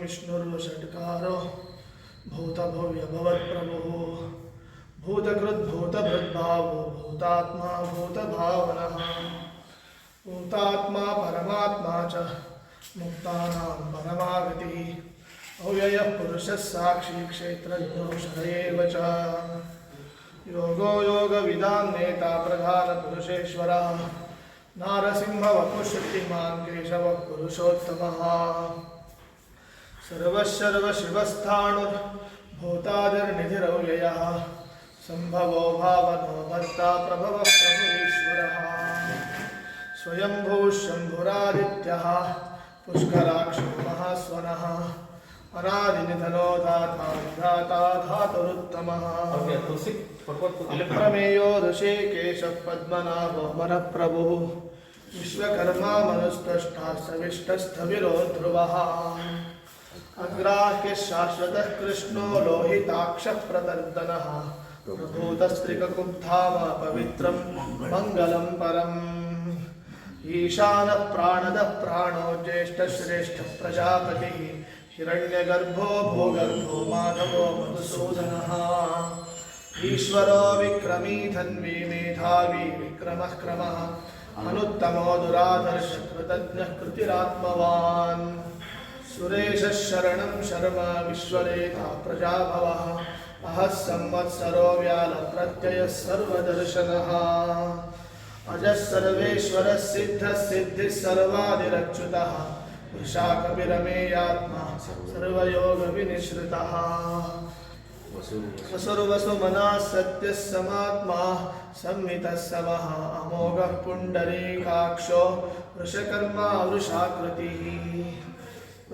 विष्णुर्वषट्कारो भूतभव्यभवत्प्रभुः भूतकृद्भूतभृद्भावो भूतात्मा भूतभावनः भूतात्मा परमात्मा च मुक्तानां परमागतिः अव्ययः पुरुषः साक्षी क्षेत्रज्ञो क्षर एव च योगो योगविदां नेता प्रधानपुरुषेश्वरः नारसिंहवपुश्रुतिमान् केशवः पुरुषोत्तमः सर्वशर्वशिवस्थाणुर्भूतादिर्निधिरव्ययः सम्भवो भावनो भर्ता प्रभवः प्रभुरीश्वरः स्वयंभूः शम्भुरादित्यः पुष्कराक्षो महास्वनः अनादिनिधनो दाता विधाता धातुरुत्तमः प्रमेयो ऋषिकेशः पद्मनाभो वरप्रभुः विश्वकर्मा मनुस्पृष्टा सविष्टस्थविरो ध्रुवः अग्राह्य शाश्वतः कृष्णो लोहिताक्षः प्रदर्दनः प्रभूतस्त्रिककुब्धाम पवित्रं मङ्गलं परम् ईशानः प्राणदः प्राणो ज्येष्ठश्रेष्ठः प्रजापतिः हिरण्यगर्भो भूगर्भो माधवो मधुसूदनः ईश्वरो विक्रमी धन्वी मेधावी विक्रमः क्रमः अनुत्तमो दुराधर्ष कृतज्ञः कृतिरात्मवान् सुरेशः शरणं शर्म विश्वरेता प्रजाभवः अहः संवत्सरो व्यालप्रत्ययः सर्वदर्शनः अजः सर्वेश्वरः सिद्धः सिद्धिः सर्वादिरच्युतः वृषाकविरमेयात्मा सर्वयोगविनिश्रितः वसुर्वसुमनः सत्यः समात्मा संहितः समः अमोघः पुण्डरीकाक्षो वृषकर्मा वृषाकृतिः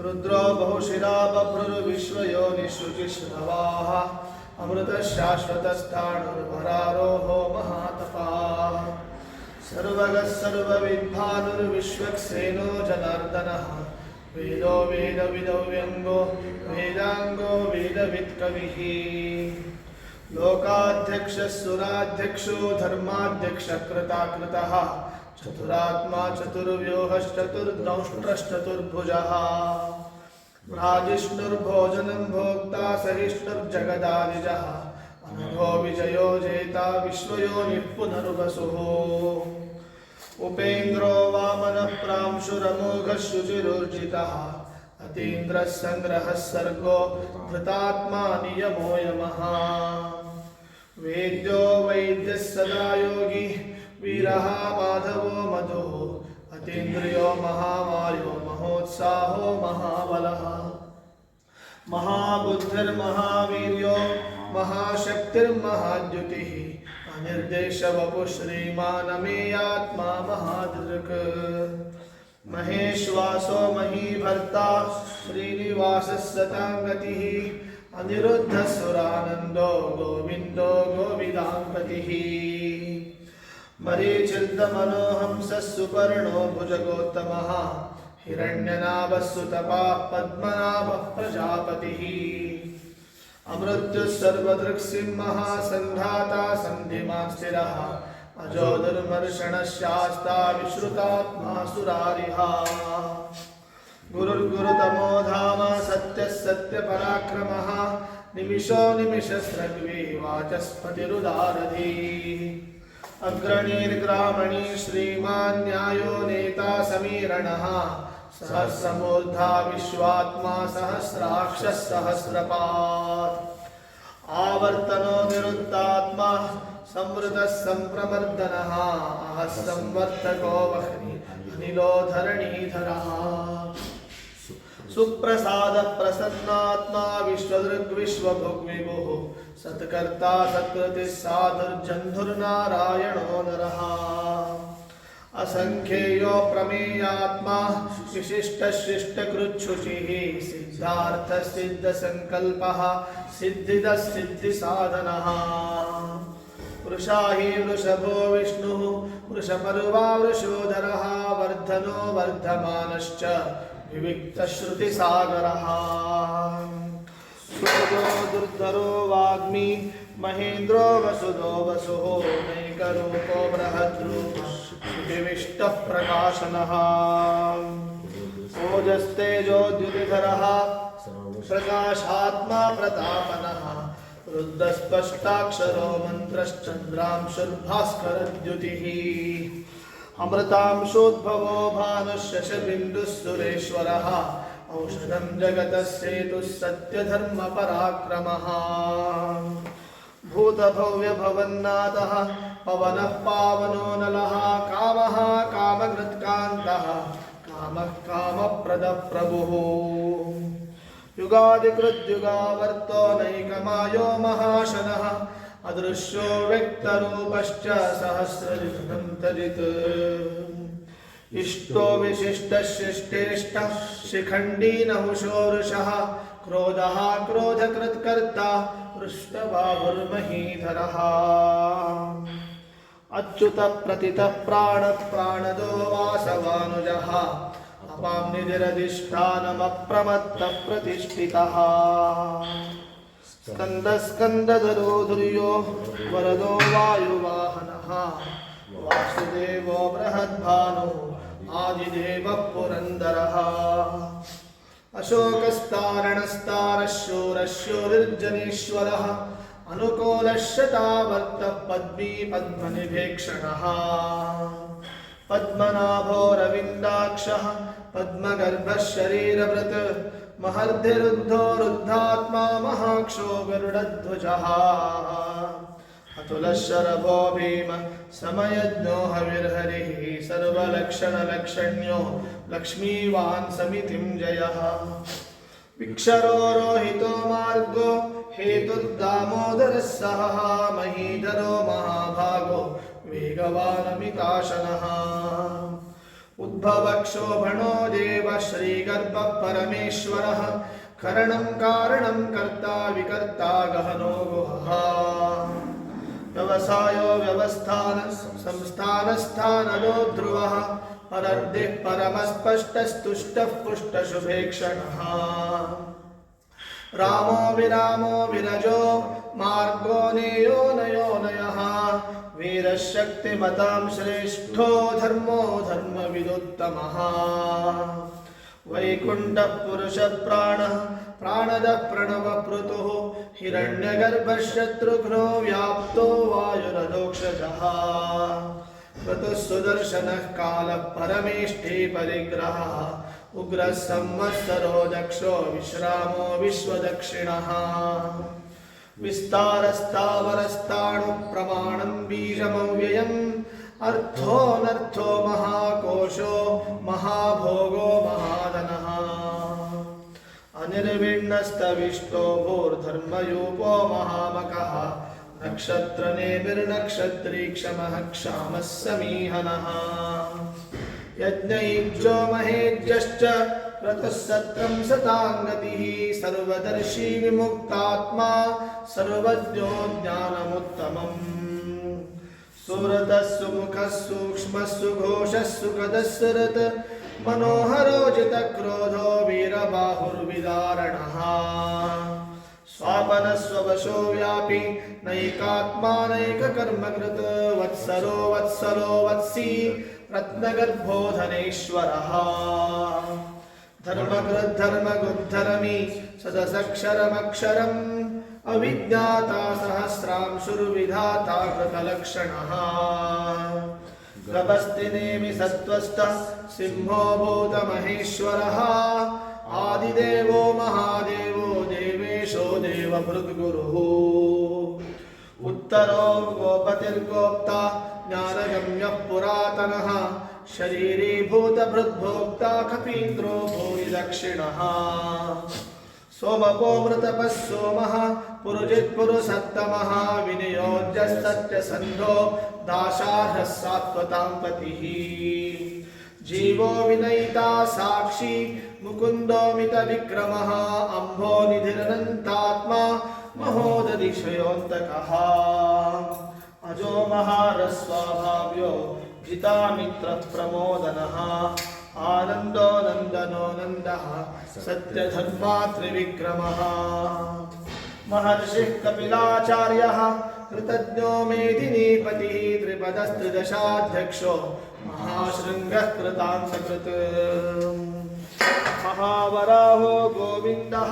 रुद्रो बहुशिरा बभ्रुर्विश्वयोनिषुचिश्रवाः अमृतः शाश्वतस्थाणुर्वरारोहो महातपाः सर्वगः सर्वविद्भानुर्विश्वक्सेनो जनार्दनः वेदो वेदविदव्यङ्गो वेदाङ्गो वेदवित्कविः लोकाध्यक्षः सुराध्यक्षो धर्माध्यक्षकृताकृतः चतुरात्मा चतुर्व्यूहश्चतुर्दंष्ट्रश्चतुर्भुजः राजिष्णुर्भोजनं भोक्ता सहिष्णुर्जगदादिजः अनघो विजयो जेता विश्वयोनिः पुनर्वसुः उपेन्द्रो वामनः प्रांशुरमोघः शुचिरुर्जितः अतीन्द्रः सङ्ग्रहः सर्गो धृतात्मा नियमो यमः वेद्यो वैद्यः सदा योगी वीरः माधवो मधुः अतीन्द्रियो महामायो महोत्साहो महाबलः महाबुद्धिर्महावीर्यो महाशक्तिर्महाद्युतिः अनिर्देशवपुः श्रीमानमेयात्मा महादृक् महेश्वासो महीभर्ता श्रीनिवासः सताङ्गतिः अनिरुद्धः सुरानन्दो गोविन्दो गोविदाङ्पतिः मरीचिर्दमनोहंसः सुपर्णो भुजगोत्तमः हिरण्यनाभः सुतपाः पद्मनाभः प्रजापतिः अमृत्युः सर्वदृक्सिंहः सन्धाता सन्धिमान् स्थिरः अजो दुर्मर्षणः शास्ता विश्रुतात्मा सुरारिः गुरुर्गुरुतमो धाम सत्यः सत्यपराक्रमः निमिषो निमिषस्रग्वी वाचस्पतिरुदारधीः अग्रणीर्ग्रामणी श्रीमान् न्यायो नेता समीरणः सहस्रमूर्धा विश्वात्मा सहस्राक्षः सहस्रपात् आवर्तनो निरुक्तात्मा संवृतः संप्रमर्दनः अहः संवर्तको वह्नि अनिलो धरणीधरः सुप्रसादः प्रसन्नात्मा विश्वदृग्विश्वभुग्विभुः सत्कर्ता सत्कृतिः साधुर्जन्धुर्नारायणो नरः असंख्येयो प्रमेयात्मा विशिष्टशिष्टकृच्छुचिः सिद्धार्थसिद्धसङ्कल्पः सिद्धिदः सिद्धिसाधनः वृषाहि वृषभो विष्णुः वृषपर्वा वृषोधरः वर्धनो वर्धमानश्च विविक्तश्रुतिसागरः सूर्यो दुर्धरो वाग्मी महेन्द्रो वसुदो वसुः नैकरूपो बृहद्रूपः विविष्टः प्रकाशनः ओजस्तेजोद्युतिधरः प्रकाशात्मा प्रतापनः रुद्रस्पष्टाक्षरो मन्त्रश्चन्द्रांशुर्भास्करद्युतिः अमृतांशोद्भवो भानुशशबिन्दुः सुरेश्वरः औषधं जगतस्येतुः सत्यधर्मपराक्रमः भूतभव्यभवन्नाथः पवनः पावनो नलः कामः कामकृत्कान्तः कामः कामप्रदः प्रभुः युगादिकृद्युगावर्तो नैकमायो महाशनः अदृश्यो व्यक्तरूपश्च सहस्रयुगं तजित् इष्टो विशिष्टशिष्टेष्टः शिखण्डी नहुषोरुषः क्रोधः क्रोधकृत्कर्ता पृष्ठबाहुर्महीधरः अच्युतः प्रतितः प्राणः प्राणदो वासवानुजः अपां निधिरधिष्ठानमप्रमत्तः प्रतिष्ठितः स्कन्दस्कन्दधरो धुर्यो वरदो वायुवाहनः वासुदेवो बृहद्भानुः आदिदेवः पुरन्दरः अशोकस्तारणस्तारशूरशूरिर्जनेश्वरः अनुकूलशतावर्तः पद्मी पद्मनिभेक्षणः पद्मनाभो रविन्दाक्षः पद्मगर्भः शरीरभृत् महर्धिरुद्धो रुद्धात्मा महाक्षो गरुडध्वजः अतुलशरभो भीम समयज्ञो हविर्हरिः सर्वलक्षणलक्षण्यो लक्ष्मीवान् समितिं जयः विक्षरो रोहितो मार्गो हेतुर्दामोदरः सहः महीधरो महाभागो वेगवानमिताशनः उद्भवक्षोभणो देव श्रीगर्भः परमेश्वरः करणं कारणं कर्ता विकर्ता गहनो गुहः व्यवसायो व्यवस्थान संस्थानस्थानदो ध्रुवः परर्दिः परमस्पष्टस्तुष्टः पुष्टशुभेक्षणः रामो विरामो विरजो मार्गो नेयो नयोनयः वीरशक्तिमतां श्रेष्ठो धर्मो धर्मविदुत्तमः वैकुण्ठः पुरुषः प्राणः प्राणदः प्रणवपृतुः हिरण्यगर्भशत्रुघ्नो व्याप्तो वायुरधोक्षजः ऋतुः सुदर्शनः कालः परमेष्ठी परिग्रहः उग्रः संवत्सरो दक्षो विश्रामो विश्वदक्षिणः विस्तारस्तावरस्ताणुः प्रमाणं बीजमव्ययम् अर्थोऽनर्थो महाकोशो महाभोगो महाधनः अनिर्विण्णस्तविष्टो भूर्धर्मयूपो महामकः नक्षत्रनेमिर्नक्षत्रीक्षमः क्षामः समीहनः यज्ञयुज्यो महेज्यश्च क्रतुः सत्रं सताङ्गतिः सर्वदर्शी विमुक्तात्मा सर्वज्ञो ज्ञानमुत्तमम् सुरतः सुमुखः सूक्ष्मः सुघोषः सुखदः सुरत् मनोहरोजितक्रोधो वीरबाहुर्विदारणः स्वापनस्ववशो व्यापी नैकात्मा नैककर्मकृत् वत्सरो वत्सलो वत्सी रत्नगर्भो धनेश्वरः धर्मकृद्धर्मगुद्धरमि सदसक्षरमक्षरम् अविज्ञाता सहस्रांशुर्विधाता कृतलक्षणः गभस्तिनेमि सत्त्वस्थः सिंहो भूतमहेश्वरः आदिदेवो महादेवो देवेशो देवभृद्गुरुः उत्तरो गोपतिर्गोप्ता ज्ञानगम्यः पुरातनः शरीरीभूतभृद्भोक्ता कपीन्द्रो भूरि दक्षिणः सोमपोमृतपः सोमः पुरुजित्पुरुषत्तमः विनियोज्यस्तत्यसन्धो दाशार्हः सात्वतां पतिः जीवो विनयिता साक्षी मुकुन्दोमितविक्रमः अम्भो निधिरनन्तात्मा महोदधिशयोऽन्तकः अजो महारस्वाभाव्यो जितामित्रः प्रमोदनः आनन्दो नन्दनो नन्दः सत्यधर्मा त्रिविक्रमः महर्षिः कपिलाचार्यः कृतज्ञो मेदिनीपतिः त्रिपदस्त्रिदशाध्यक्षो महाशृङ्गः कृतान्तकृत् महावराहो गोविन्दः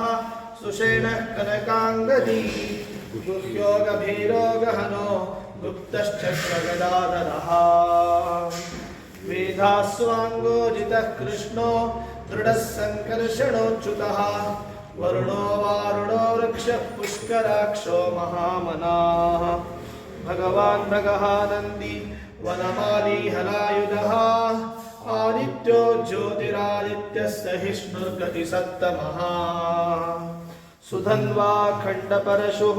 सुषेणः कनकाङ्गदी गुह्यो गभीरो गहनो गुप्तश्चक्रगदाधरः वेदास्वाङ्गोजितः कृष्णो दृढः सङ्कर्षणोच्युतः वरुणो वारुणो वृक्षः पुष्कराक्षो महामनाः भगवान् भगः नन्दी वनमाली हरायुधः आदित्यो ज्योतिरादित्यः सहिष्णुर्गतिसत्तमः सुधन्वा खण्डपरशुः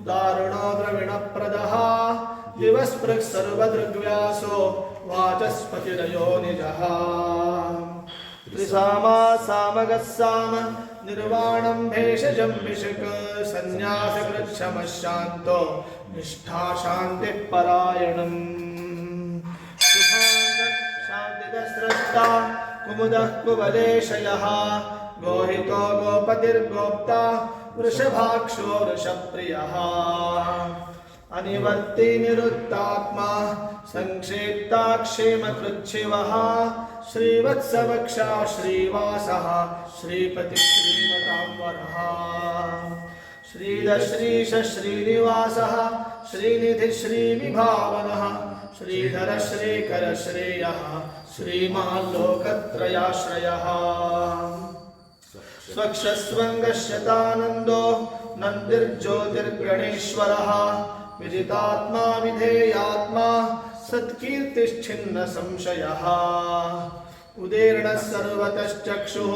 दारुणो द्रविणप्रदः दिवस्पृक् सर्वदृग्व्यासो वाचस्पतिरयो निजः त्रिसामा सामगः साम निर्वाणं भेषजं विशक संन्यासकृच्छमः शान्तो निष्ठा शान्तिः परायणम् शान्तिदस्रष्टा कुमुदः कुवलेशयः गोहितो गोपतिर्गोप्ता वृषभाक्षो वृषप्रियः अनिवर्ति निरुक्तात्मा संक्षेप्ता क्षेमकृच्छिवः श्रीवत्सवक्षा श्रीवासः श्रीपतिः श्रीमताम्बरः श्रीधश्रीश श्रीनिवासः श्रीनिधिः श्रीविभावनः श्रीधर श्रीकर श्रेयः श्रीमान् लोकत्रयाश्रयः स्वक्षस्वङ्गश्यतानन्दो नन्दिर्ज्योतिर्गणेश्वरः विजितात्मा विधेयात्मा सत्कीर्तिश्छिन्न संशयः उदीर्णः सर्वतश्चक्षुः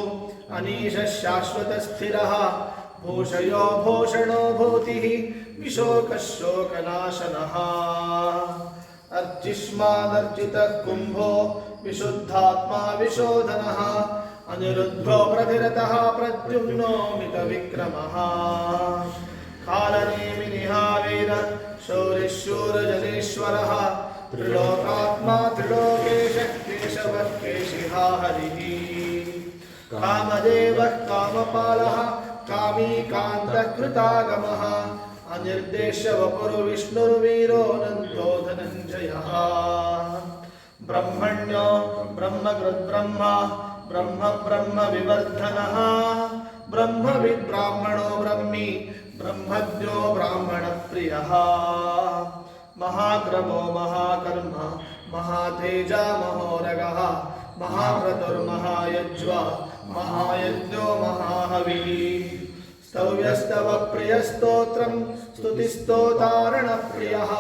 अनीशः शाश्वतस्थिरः भूषयो भूषणो भूतिः विशोकः शोकनाशनः अर्चिष्मादर्चितः कुम्भो विशुद्धात्मा विशोधनः अनिरुद्धो प्रतिरतः प्रद्युम्नो मितविक्रमः कालनेमिनिहावीर शौरिशूरजनेश्वरः त्रिलोकात्मा त्रिलोकेशः केशवः केशिहा हरिः कामदेवः कामपालः कामी कान्तः कृतागमः अनिर्देश्य वपुर्विष्णुर्वीरो नन्दो धनञ्जयः ब्रह्मण्यो ब्रह्मकृद्ब्रह्मा ब्रह्म ब्रह्म विवर्धनः ब्रह्मविद् ब्राह्मणो ब्रह्मी ब्रह्मज्ञो ब्राह्मणप्रियः महाक्रमो महाकर्म महातेजा महोरगः महाक्रतुर्महायज्वा महायज्ञो महाहविः स्तव्यस्तव प्रियस्तोत्रं स्तुतिस्तोतारणप्रियः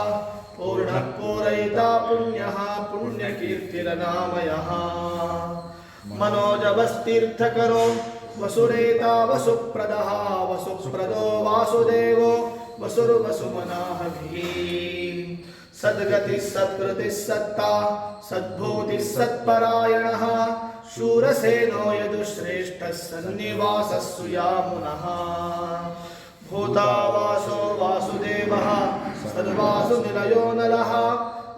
पूर्णः पूरयिता पुण्यः पुण्यकीर्तिरनामयः मनोजवस्तीर्थकरो वसुरेता वसुप्रदः वसुप्रदो वासुदेवो वसुर्वसुमनाहभिः सद्गतिः सत्कृतिः सत्ता सद्भूतिः सत्परायणः शूरसेनो यदुश्रेष्ठः सन्निवासः सुयामुनः भूतावासो वासुदेवः सद्वासुनिलयो नलः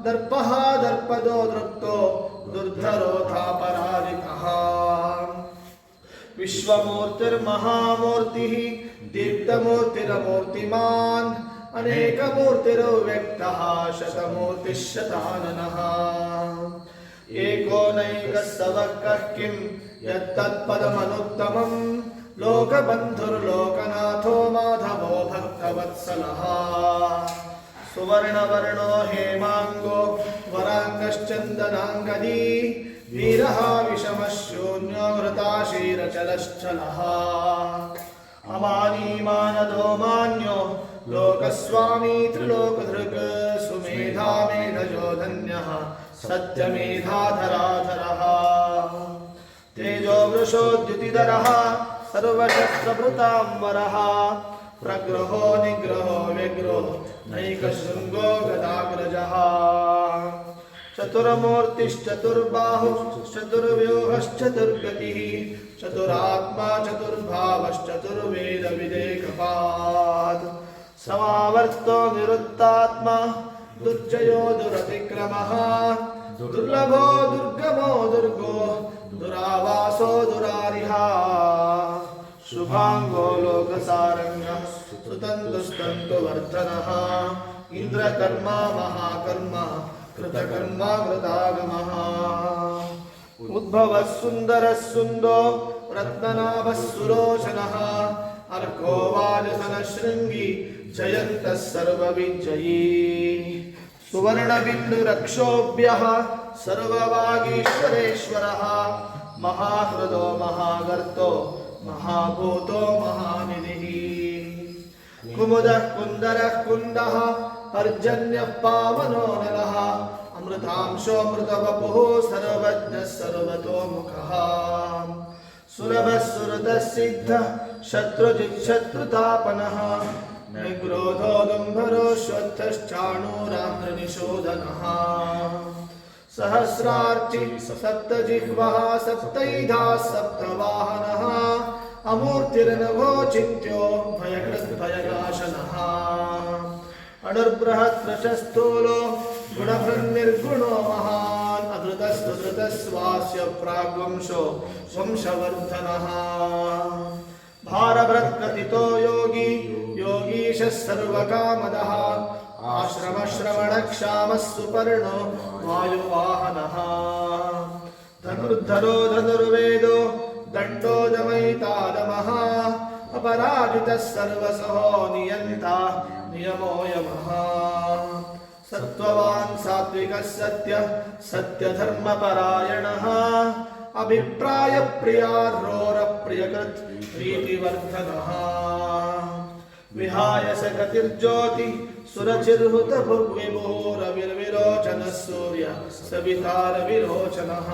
दर्पः दर्पदो दृप्तो दुर्धरोऽथापराजितः विश्वमूर्तिर्महामूर्तिः दीप्तमूर्तिरमूर्तिमान् अनेकमूर्तिरव्यक्तः शतमूर्तिः शताननः एको नैकः सवक्कः किं यत्तत्पदमनुत्तमम् लोकबन्धुर्लोकनाथो माधवो भक्तवत्सलः सुवर्णवर्णो हेमाङ्गो वराङ्गश्चन्दनाङ्गदी वीरः विषमः शून्यो घृताशीरचलश्चलः अमानीमानदो मान्यो लोकस्वामी त्रिलोकधृक् सुमेधा मेधजो धन्यः सत्यमेधाधराधरः तेजो वृषोद्युतिधरः सर्वशस्त्रभृताम्बरः प्रग्रहो निग्रहो व्यग्रो नैकशृङ्गो गदाग्रजः चतुर्मूर्तिश्चतुर्बाहुश्चतुर्व्यूहश्चतुर्गतिः चतुरात्मा चतुर्भावश्चतुर्वेदविदेकपात् समावर्तो निरुक्तात्मा दुर्जयो दुरतिक्रमः दुर्लभो दुर्गमो दुर्गो दुरावासो दुरारिहा शुभांगो लोकसारंगः सुतन्तुस्तन्तुवर्धनः इन्द्रकर्मा महाकर्मा कृतकर्मा कृतागमः उद्भवः सुन्दरः सुन्दो रत्ननाभः सुलोचनः अर्को वाजसनशृङ्गी जयन्तः सर्वविजयी सुवर्णबिन्दुरक्षोभ्यः सर्ववागीश्वरेश्वरः महाहृदो महागर्तो महाभूतो महानिधिः कुमुदः कुन्दरः कुन्दः पर्जन्यः पावनो नलः अमृतांशोऽमृतवपुः सर्वज्ञः सर्वतोमुखः सुलभः सुरतः सिद्धः शत्रुजिच्छत्रुतापनः निग्रोधो दुम्भरो श्वत्थश्चाणूराम्रनिशोधनः सहस्रार्चि सप्तजिह्वः सप्तैधा सप्तवाहनः अमूर्तिर्नभो चिन्त्यो भयकृद्भयनाशनः अणुर्बृहत् प्रशस्तूलो गुणभृन्निर्गुणो महान् अधृतस्तुधृतस्वास्य प्राग्वंशो वंशवर्धनः भारभृत्कथितो योगी योगीशः सर्वकामदः आश्रमश्रवणक्षामः सुपर्णो वायुवाहनः धनुर्धरो धनुर्वेदो दण्डो दमयितादमः अपराजितः सर्वसहो नियन्ता नियमो यमः सत्त्ववान् सात्विकः सत्यः सत्यधर्मपरायणः अभिप्रायप्रियार्होरप्रियकृत् प्रीतिवर्धनः विहाय स गतिर्ज्योति सुरचिर्हुतभुग्विभोरविर्विरोचनः सूर्य सविता रविरोचनः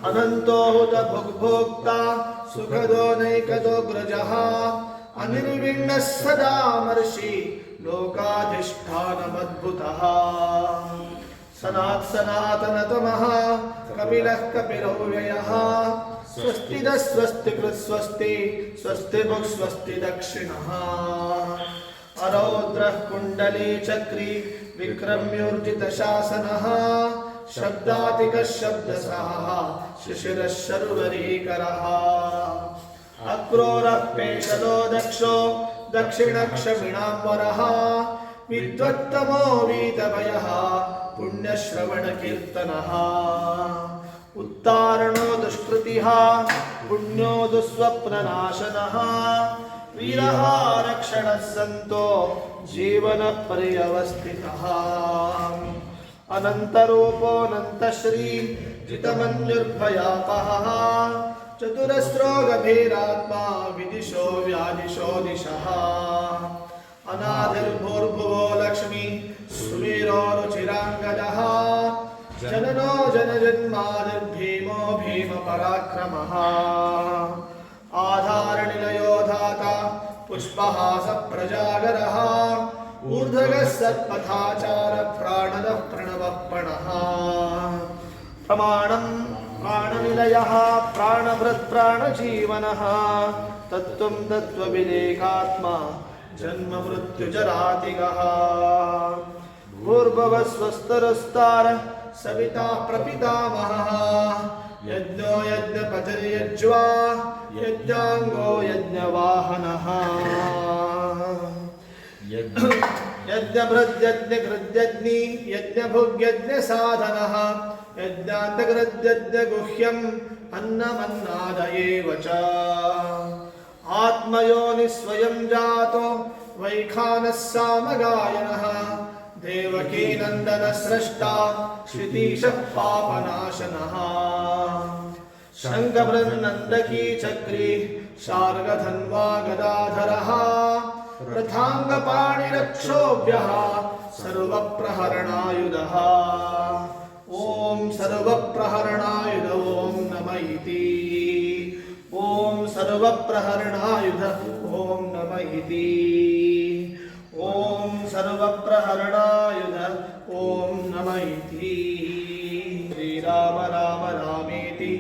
अनन्तो हुतभुग्भोक्ता सुखदो नैकदोऽग्रजः अनिर्विण्णः सदामर्षि लोकाधिष्ठानमद्भुतः सनातनतमः कपिलः कपिलव्ययः स्वस्तिदः स्वस्तिकृत् स्वस्ति स्वस्तिभुक् स्वस्ति दक्षिणः अरौद्रः कुण्डली चक्री विक्रम्योर्जितशासनः शब्दातिकः शब्दसः शिशिरः शर्वरीकरः अक्रूरः पेशलो दक्षो दक्षिणक्षमिणाम्बरः विद्वत्तमो वीतभयः पुण्यश्रवणकीर्तनः उत्तारणो दुष्कृतिः पुण्यो दुःस्वप्ननाशनः वीरः रक्षणः सन्तो जीवनपर्यवस्थितः अनन्तरूपोऽनन्तश्री जितमन्युर्भयापहः चतुरस्रो गभीरात्मा विदिशो व्यादिशो दिशः अनादिर्भूर्भुवो लक्ष्मी सुवीरो रुचिराङ्गदः जननो जनजन्मादिर्भीमो भीमपराक्रमः आधारनिलयो धाता पुष्पहासप्रजागरः ऊर्ध्वगः सत्पथाचार प्राणदः प्रणवः प्रमाणम् प्राणनिलयः प्राणभृत् प्राणजीवनः तत्त्वं तत्त्वविदेकात्मा जन्म मृत्युजरातिगः भूर्भुवः स्वस्तरस्तार सविता प्रपितामहः यज्ञो यज्ञपतिर्यज्वा यज्ञाङ्गो यज्ञवाहनः यज्ञभृद्यज्ञकृद्यज्ञी यज्ञभुग्यज्ञसाधनः यज्ञान्तकृद्यज्ञगुह्यम् अन्नमन्नादयेव च आत्मयोनिः स्वयं जातो वैखानः सामगायनः देवकी नन्दनस्रष्टा श्रुतीशः पापनाशनः शङ्खभृन्नन्दकी चक्री शार्गधन्वा गदाधरः रथाङ्गपाणिरक्षोभ्यः सर्वप्रहरणायुधः ॐ सर्वप्रहरणायुध ॐ नम इति ॐ सर्वप्रहरणायुध ॐ नम इति ॐ सर्वप्रहरणायुध ॐ नम इति श्रीराम राम रामेति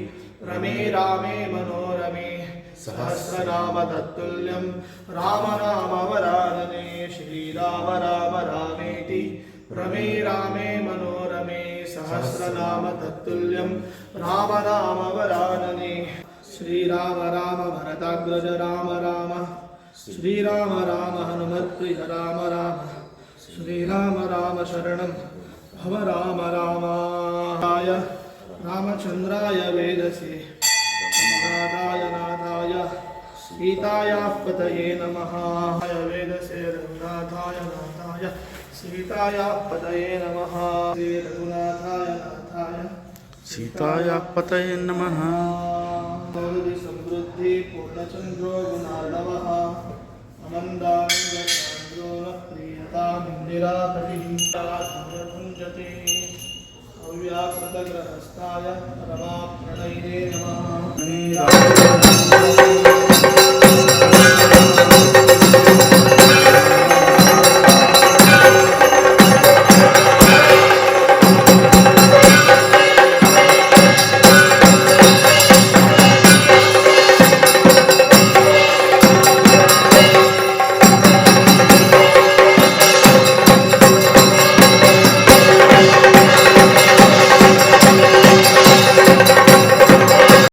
रमे रामे मनोरमे सहस्रनाम तत्तुल्यं राम नाम वरानने श्रीराम राम रामेति रमे रामे मनोरमे सहस्रनाम तत्तुल्यं राम नाम वरानने श्रीराम राम भरताग्रज राम राम श्रीराम राम हनुमत्प्रिय राम राम श्रीराम राम शरणं भव राम रामाय रामचन्द्राय वेदसे रघुनाथाय नाथाय सीतायाः पतये नमः वेदसे रघुनाथाय नाथाय सीतायाः पतये नमः श्री रघुनाथाय नाथाय सीतायाः पतये नमः। समृद्धि समृद्धि पूर्णचंद्रो गुणार्णवः अनन्दानन्दचन्द्रो न प्रीयतामिन्दिरापतिः भुञ्जते अव्याकृतग्रहस्थाय रमाप्रणयिने नमः।